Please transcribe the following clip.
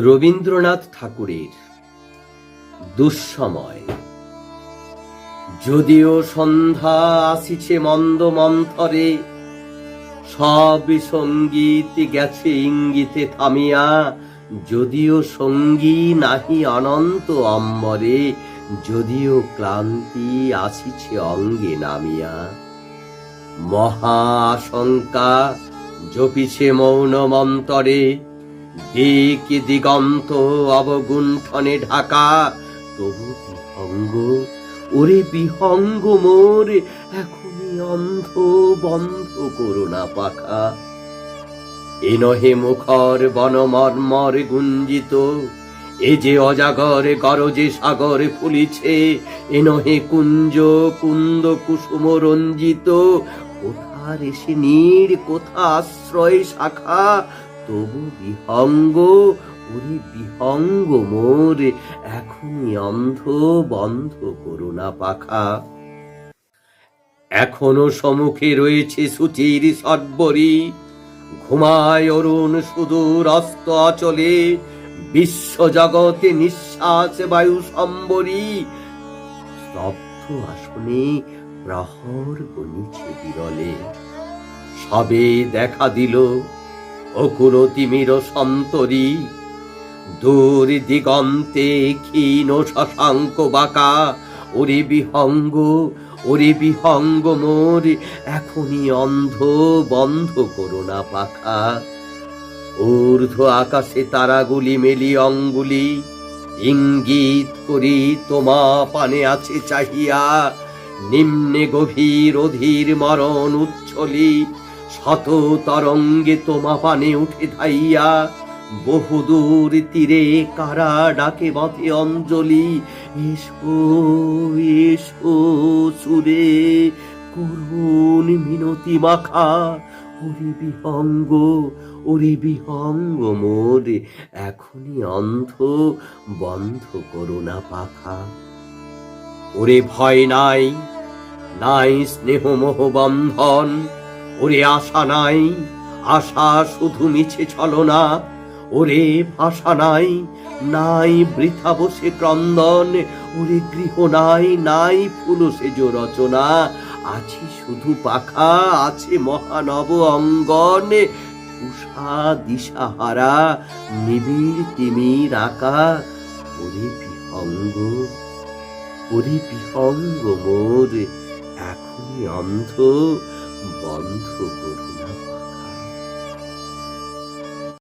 রবীন্দ্রনাথ ঠাকুরের দুঃসময়। যদিও সন্ধ্যা আসিছে মন্দ মন্থরে, সব সঙ্গীত গেছে ইঙ্গিতে থামিয়া। যদিও সঙ্গী নাহি অনন্ত অম্বরে, যদিও ক্লান্তি আসিছে অঙ্গে নামিয়া। মহা আশঙ্কা জপিছে মৌন মন্তরে, দিক দিগন্ত অবগুণ্ঠনে ঢাকা। তবু বিহঙ্গ, ওরে বিহঙ্গ মোর, এখনই অন্ধ বন্ধ করোনা পাখা। এ নহে মুখর বনমর্মর গুঞ্জিত, এ যে অজাগর গরজে সাগর ফুলিছে। এ নহে কুঞ্জ কুন্দ কুসুম রঞ্জিত, কোথা রেশে নীর কোথা আশ্রয় শাখা। তবু বিহঙ্গ, ওরে বিহঙ্গ মোর, এখনই অন্ধ বন্ধ করোনা পাখা। এখনো সম্মুখে রয়েছে সুচির সর্বরী, ঘুমায় অরুণ সুদূর অস্ত অচলে। বিশ্ব জগতে নিঃশ্বাস বায়ু সম্বরী, স্তব্ধ আসনে প্রহর গণিছে বিরলে। সবে দেখা দিল অকুল তিমির সন্তরী, দূর দিগন্তে ক্ষীণ শশাঙ্ক বাঁকা। ওরে বিহঙ্গ, ওরে বিহঙ্গ মোর, এখনই অন্ধ বন্ধ করোনা পাখা। ঊর্ধ্ব আকাশে তারাগুলি মেলি অঙ্গুলি, ইঙ্গিত করি তোমা পানে আছে চাহিয়া। নিম্নে গভীর অধীর মরণ উচ্ছলি, শত তরঙ্গে তোমা পানে উঠে ধাইয়া। বহুদূর তীরে কারা ডাকে বধে অঞ্জলি, এসো এসো সুরে করুণ মিনতি মাখা। ওরে বিহঙ্গ, ওরে বিহঙ্গ মোর, এখনই অন্ধ বন্ধ করোনা পাখা। ওরে ভয় নাই, নাই স্নেহ মোহ বন্ধন। ওরে আশা নাই, আশা শুধু মিছে ছলনা। ওরে ভাষা নাই, নাই বৃথা বসে ক্রন্দন। ওরে গৃহ নাই, নাই ফুল সেজ রচনা। আছে শুধু পাখা, আছে মহানব অঙ্গন। উষা দিশাহারা নিবিড় তিমির আঁকা। ওরে বিহঙ্গ, ওরে বিহঙ্গ মোর, এখনই অন্ধ বন্ধ করো।